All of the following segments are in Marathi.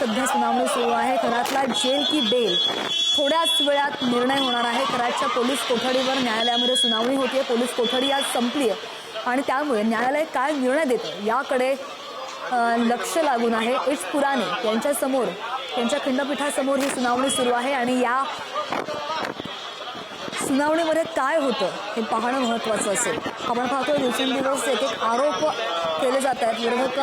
सध्या सुनावणी सुरू आहे। कराडला जेल की बेल थोड्याच वेळात निर्णय होणार आहे। कराडच्या पोलीस कोठडीवर न्यायालयामध्ये सुनावणी होते। पोलीस कोठडी आज संपली आहे आणि त्यामुळे न्यायालय काय निर्णय देतं याकडे लक्ष लागून आहे। एच पुराणे यांच्या समोर त्यांच्या खंडपीठासमोर ही सुनावणी सुरू आहे आणि या सुनावणीमध्ये काय होतं हे पाहणं महत्त्वाचं असेल। आपण पाहतोय दिवसेंदिवस एक एक आरोप केले जात आहेत। विरोधक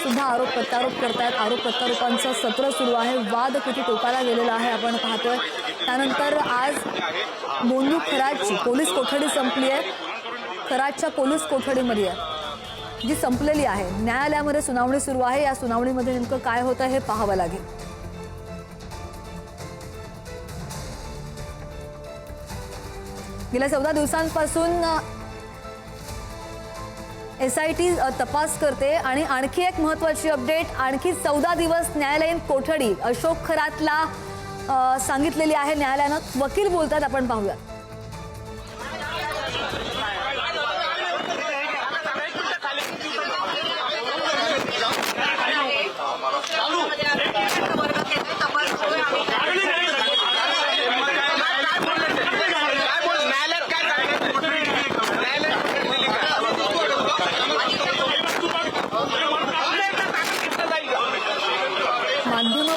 सुद्धा आरोप प्रत्यारोप करतायत। आरोप प्रत्यारोपांचं सत्र सुरू आहे। वाद किती टोकाला गेलेला आहे आपण पाहतोय। त्यानंतर आज मोंदू खराडची पोलीस कोठडी संपली आहे। खराडच्या पोलीस कोठडीमध्ये जी संपलेली आहे। न्यायालयामध्ये सुनावणी सुरू आहे। या सुनावणीमध्ये नेमकं काय होतं हे पाहावं लागेल। गेल्या 14 दिवसांपासून SIT तपास करते आणि आणखी एक महत्त्वाची अपडेट, आणखी 14 दिवस न्यायालयीन कोठडी अशोक खरातला सांगितलेली आहे न्यायालयानं। वकील बोलतात, आपण पाहूया।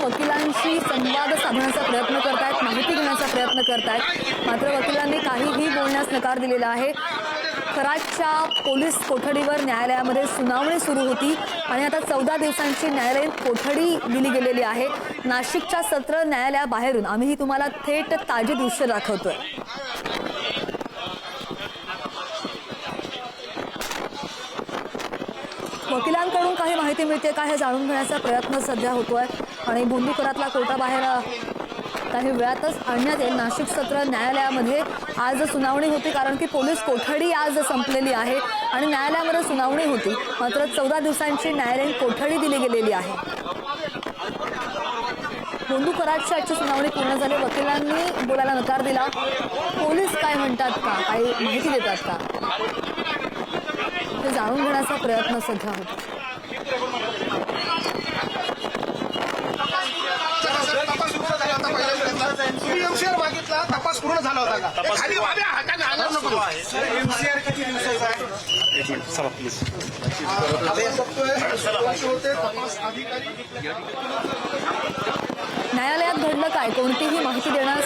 वकिलांशी संवाद साधण्याचा प्रयत्न करतायत, माहिती घेण्याचा प्रयत्न करतायत, मात्र वकिलांनी काहीही बोलण्यास नकार दिलेला आहे। कराडच्या पोलीस कोठडीवर न्यायालयामध्ये सुनावणी सुरू होती आणि आता 14 दिवसांची न्यायालयीन कोठडी दिली गेलेली आहे। नाशिकच्या सत्र न्यायालयाबाहेरून आम्ही तुम्हाला थेट ताजी दृश्य दाखवतोय। वकिलांकडून काही माहिती मिळते का हे जाणून घेण्याचा प्रयत्न सध्या होतोय आणि मोंदू खरातला कोर्टाबाहेर काही वेळातच आणण्यात येईल। नाशिक सत्र न्यायालयामध्ये आज सुनावणी होती कारण की पोलीस कोठडी आज संपलेली आहे आणि न्यायालयामध्ये सुनावणी होती, मात्र 14 दिवसांची न्यायालयीन कोठडी दिली गेलेली आहे। मोंदू खराडची आजची सुनावणी पूर्ण झाली। वकिलांनी बोलायला नकार दिला। पोलीस काय म्हणतात का, काही माहिती देतात का हे जाणून घेण्याचा प्रयत्न सध्या होतो। तपास पूर्ण झाला होता का? MCR किती दिवसाचा आहे? एक मिनिट चला प्लीज। न्यायालयात घडलं काय, कोणतीही माहिती देण्यास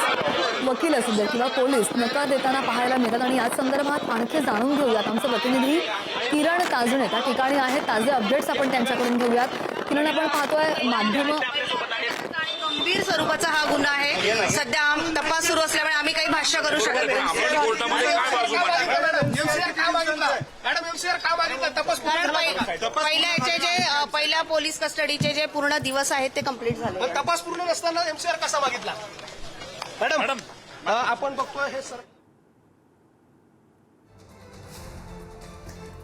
वकील असू दे किंवा पोलीस नकार देताना पाहायला मिळतात आणि याच संदर्भात आणखी जाणून घेऊयात। आमचे प्रतिनिधी किरण काजणे त्या ठिकाणी आहेत। ताजे अपडेट्स आपण त्यांच्याकडून घेऊयात। किरण, आपण पाहतोय माध्यम गंभीर स्वरूपाचा हा गुन्हा आहे। सध्या तपास सुरू असल्यामुळे आम्ही काही भाष्य करू शकत पहिल्या पोलीस कस्टडीचे जे पूर्ण दिवस आहेत ते कंप्लीट झाले। तपास पूर्ण नसताना MCR कसा मागितला? मॅडम आपण बघतोय हे सर।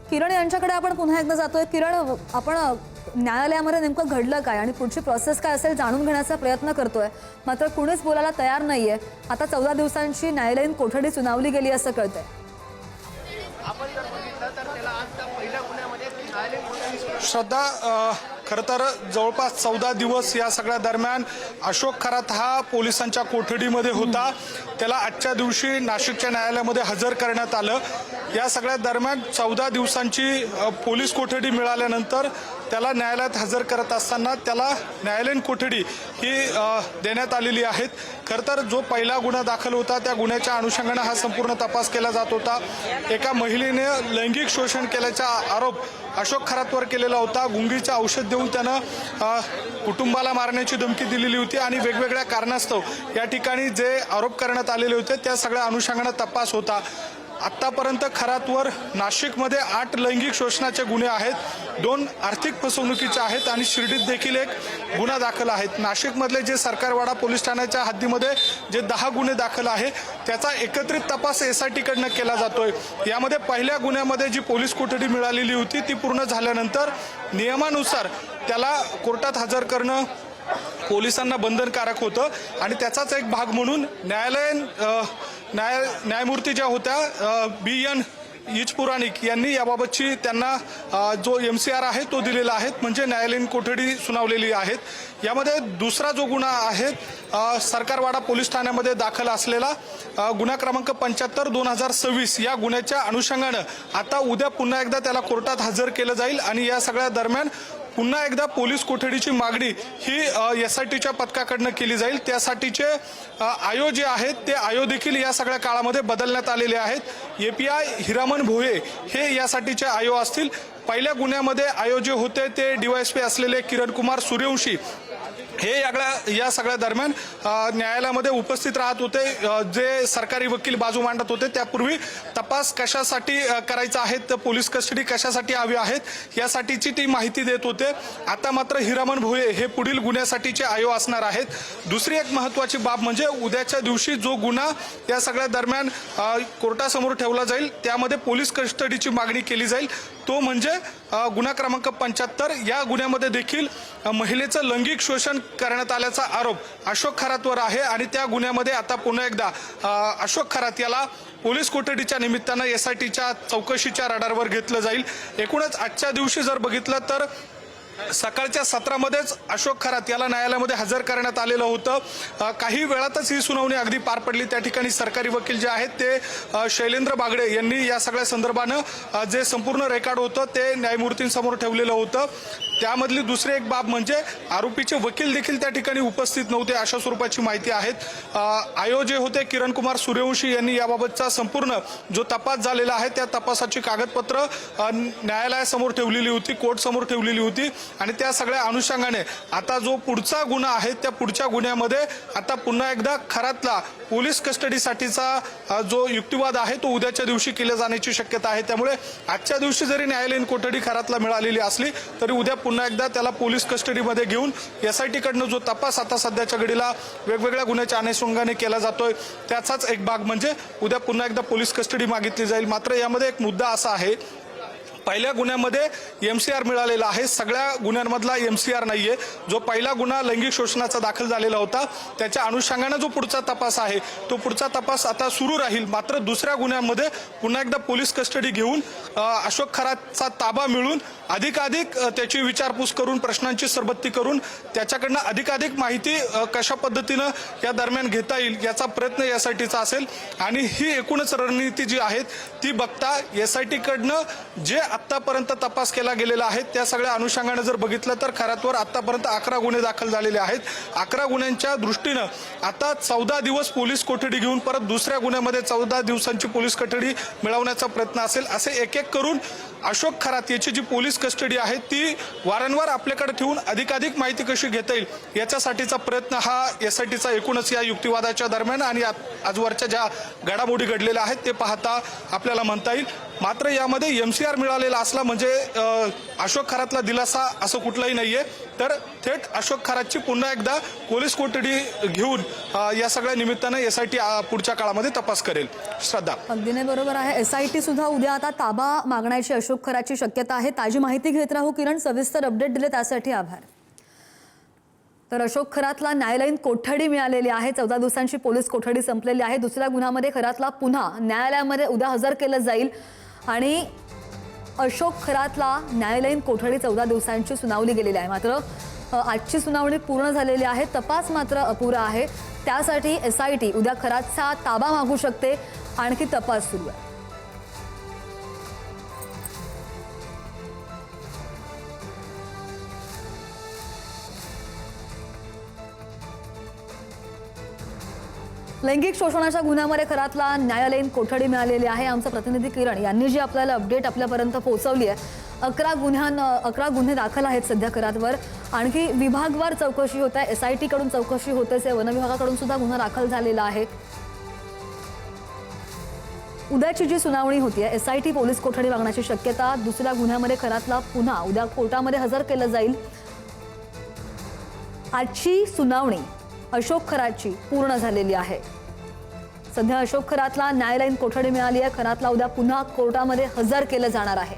किरण यांच्याकडे आपण पुन्हा एकदा जातोय। किरण, आपण न्यायालयामध्ये नेमकं घडलं काय आणि पुढची प्रोसेस काय असेल जाणून घेण्याचा प्रयत्न करतोय, मात्र कुणीच बोलायला तयार नाहीये। आता 14 दिवसांची न्यायालयीन कोठडी सुनावली गेली असं कळतंय। आपण जर बघितलं तर त्याला आज पहिल्या गुन्ह्यामध्ये श्रद्धा खरं तर जवळपास 14 दिवस या सगळ्या दरम्यान अशोक खरात हा पोलिसांच्या कोठडीमध्ये होता। त्याला आजच्या दिवशी नाशिकच्या न्यायालयामध्ये हजर करण्यात आलं। या सगळ्या दरम्यान 14 दिवसांची पोलीस कोठडी मिळाल्यानंतर त्याला न्यायालयात हजर करत असताना त्याला न्यायालयीन कोठडी ही देण्यात आलेली आहे। खरं तर जो पहिला गुन्हा दाखल होता त्या गुन्ह्याच्या अनुषंगाने हा संपूर्ण तपास केला जात होता। एका महिलेने लैंगिक शोषण केल्याचा आरोप अशोक खरातवर केलेला होता। गुंगीचं औषध देऊन त्यानं कुटुंबाला मारण्याची धमकी दिलेली होती आणि वेगवेगळ्या कारणास्तव या ठिकाणी जे आरोप करण्यात आलेले होते त्या सगळ्या अनुषंगाने तपास होता। आतापर्यंत खरातवर नाशिकमध्ये 8 लैंगिक शोषणाचे गुन्हे आहेत, 2 आर्थिक फसवणुकीचे आहेत आणि शिर्डीत देखील एक गुन्हा दाखल आहेत। नाशिकमधले जे सरकारवाडा पोलीस ठाण्याच्या हद्दीमध्ये जे 10 गुन्हे दाखल आहे त्याचा एकत्रित तपास SIT कडनं केला जातोय। यामध्ये पहिल्या गुन्ह्यामध्ये जी पोलीस कोठडी मिळालेली होती ती पूर्ण झाल्यानंतर नियमानुसार त्याला कोर्टात हजर करणं पोलिसांना बंधनकारक होतं आणि त्याचाच एक भाग म्हणून न्यायमूर्ती ज्या होत्या BN इच पुराणिक यांनी याबाबतची त्यांना जो MCR आहे तो दिलेला आहे, म्हणजे न्यायालयीन कोठडी सुनावलेली आहेत। यामध्ये दुसरा जो गुन्हा आहे सरकारवाडा पोलीस ठाण्यामध्ये दाखल असलेला गुन्हा क्रमांक 75/2026 या गुन्ह्याच्या अनुषंगानं आता उद्या पुन्हा एकदा त्याला कोर्टात हजर केलं जाईल आणि या सगळ्या दरम्यान पुन्हा एकदा पोलीस कोठडीची मागणी ही SITच्या पथकाकडनं केली जाईल। त्यासाठीचे आयो जे आहेत ते आयो देखील या सगळ्या काळामध्ये बदलण्यात आलेले आहेत। API हिरामन भोये हे यासाठीचे आयो असतील। पहिल्या गुन्ह्यामध्ये आयो जे होते ते DYSP असलेले किरण कुमार सूर्यवंशी हे या सगळ्या दरम्यान न्यायालयामध्ये उपस्थित राहत होते। जे सरकारी वकील बाजू मांडत होते त्यापूर्वी तपास कशासाठी करायचा आहे, तर पोलीस कस्टडी कशासाठी हवी आहेत यासाठीची ती माहिती देत होते। आता मात्र हिरामन भोये हे पुढील गुन्ह्यासाठीचे आयो असणार आहेत। दुसरी एक महत्त्वाची बाब म्हणजे उद्याच्या दिवशी जो गुन्हा या सगळ्या दरम्यान कोर्टासमोर ठेवला जाईल त्यामध्ये पोलीस कस्टडीची मागणी केली जाईल, तो म्हणजे गुन्हा क्रमांक 75। या गुन्ह्यामध्ये देखील महिलेचं लैंगिक शोषण करण्यात आल्याचा आरोप अशोक खरातवर आहे आणि त्या गुन्ह्यामध्ये आता पुन्हा एकदा अशोक खरात याला पोलीस कोठडीच्या निमित्तानं SITच्या चौकशीच्या रडारवर घेतलं जाईल। एकूणच आजच्या दिवशी जर बघितलं तर सकाळच्या सत्रामध्येच अशोक खरात याला न्यायालयामध्ये हजर करण्यात आलेलं होतं। काही वेळातच ही सुनावणी अगदी पार पडली। त्या ठिकाणी सरकारी वकील जे आहेत ते शैलेंद्र बागडे यांनी या सगळ्या संदर्भानं जे संपूर्ण रेकॉर्ड होतं ते न्यायमूर्तींसमोर ठेवलेलं होतं। त्यामधली दुसरी एक बाब म्हणजे आरोपीचे वकील देखील त्या ठिकाणी उपस्थित नव्हते अशा स्वरूपाची माहिती आहे। आयो जे होते किरण कुमार सूर्यवंशी यांनी याबाबतचा संपूर्ण जो तपास झालेला आहे त्या तपासाची कागदपत्र न्यायालयासमोर ठेवलेली होती, कोर्टसमोर ठेवलेली होती आणि त्या सगळ्या अनुषंगाने आता जो पुढचा गुन्हा आहे त्या पुढच्या गुन्ह्यामध्ये आता पुन्हा एकदा खरातला पोलीस कस्टडीसाठीचा जो युक्तिवाद आहे तो उद्याच्या दिवशी केला जाण्याची शक्यता आहे। त्यामुळे आजच्या दिवशी जरी न्यायालयीन कोठडी खरातला मिळालेली असली तरी उद्या पुन्हा एकदा त्याला पोलीस कस्टडीमध्ये घेऊन SITकडनं जो तपास आता सध्याच्या घडीला वेगवेगळ्या गुन्ह्याच्या अनुषंगाने केला जातोय त्याचाच एक भाग म्हणजे उद्या पुन्हा एकदा पोलीस कस्टडी मागितली जाईल। मात्र यामध्ये एक मुद्दा असा आहे, पहिल्या गुन्ह्यामध्ये MCR मिळालेला आहे, सगळ्या गुन्ह्यांमधला MCR नाहीये। जो पहिला गुन्हा लैंगिक शोषणाचा दाखल झालेला होता त्याच्या अनुषंगाने जो पुढचा तपास आहे तो पुढचा तपास आता सुरू राहील। मात्र दुसऱ्या गुन्ह्यामध्ये पुन्हा एकदा पोलीस कस्टडी घेऊन अशोक खरातचा ताबा मिळून अधिकाधिक त्याची विचारपूस करून प्रश्नांची सरबत्ती करून त्याच्याकडनं अधिकाधिक माहिती कशा पद्धतीनं या दरम्यान घेता येईल याचा प्रयत्न SITचा असेल। आणि ही एकूणच रणनीती जी आहे ती बघता SITकडनं जे आतापर्यंत तपास केला गेलेला आहे त्या सगळ्या अनुषंगाने जर बघितलं तर खरातवर आतापर्यंत 11 गुन्हे दाखल झालेले आहेत। 11 गुन्ह्यांच्या दृष्टीनं आता 14 दिवस पोलीस कोठडी घेऊन परत दुसऱ्या गुन्ह्यामध्ये 14 दिवसांची पोलीस कोठडी मिळवण्याचा प्रयत्न असेल। असे एक एक करून अशोक खरात याची जी पोलीस कस्टडी आहे ती वारंवार आपल्याकडे ठेवून अधिकाधिक माहिती कशी घेता येईल याच्यासाठीचा प्रयत्न हा SITचा एकूणच या युक्तिवादाच्या दरम्यान आणि आजवरच्या ज्या घडामोडी घडलेल्या आहेत ते पाहता आपल्याला म्हणता येईल। मात्र यामध्ये MCR मिळालेला असला म्हणजे अशोक खरातला दिलासा असं कुठलाही नाहीये, तर थेट अशोक खरातची पुन्हा एकदा पोलीस कोठडी घेऊन या सगळ्या निमित्तानं SIT पुढच्या काळामध्ये तपास करेल। श्रद्धा, अगदीने बरोबर आहे। SIT सुद्धा उद्या आता ताबा मागण्याची अशोक खरातची शक्यता आहे। ताजी माहिती घेत राहू किरण, सविस्तर अपडेट दिले त्यासाठी आभार। तर अशोक खरातला न्यायालयीन कोठडी मिळालेली आहे, 14 दिवसांची पोलीस कोठडी संपलेली आहे। दुसऱ्या गुन्ह्यामध्ये खरातला पुन्हा न्यायालयामध्ये उद्या हजर केलं जाईल आणि अशोक खरातला न्यायालयीन कोठडी 14 दिवसांची सुनावली गेलेली आहे। मात्र आजची सुनावणी पूर्ण झालेली आहे, तपास मात्र अपुरा आहे। त्यासाठी SIT उद्या खरातचा ताबा मागू शकते, आणखी तपास सुरू आहे। लैंगिक शोषणाच्या गुन्ह्यामध्ये खरातला न्यायालयीन कोठडी मिळालेली आहे। आमचा प्रतिनिधी किरण यांनी जी आपल्याला अपडेट आपल्यापर्यंत पोहोचवली आहे, 11 गुन्हे दाखल आहेत सध्या खरातवर। आणखी विभागवार चौकशी होत आहे, SIT कडून चौकशी होतेच आहे, वन विभागाकडून सुद्धा गुन्हा दाखल झालेला आहे। उद्याची जी सुनावणी होतीये SIT पोलीस कोठडी मागण्याची शक्यता, दुसऱ्या गुन्ह्यामध्ये खरातला पुन्हा उद्या कोर्टामध्ये हजर केलं जाईल। आजची सुनावणी अशोक खरातची पूर्ण झालेली आहे। सध्या अशोक खरातला न्यायालयीन कोठडी मिळाली आहे, खरातला उद्या पुन्हा कोर्टामध्ये हजर केलं जाणार आहे।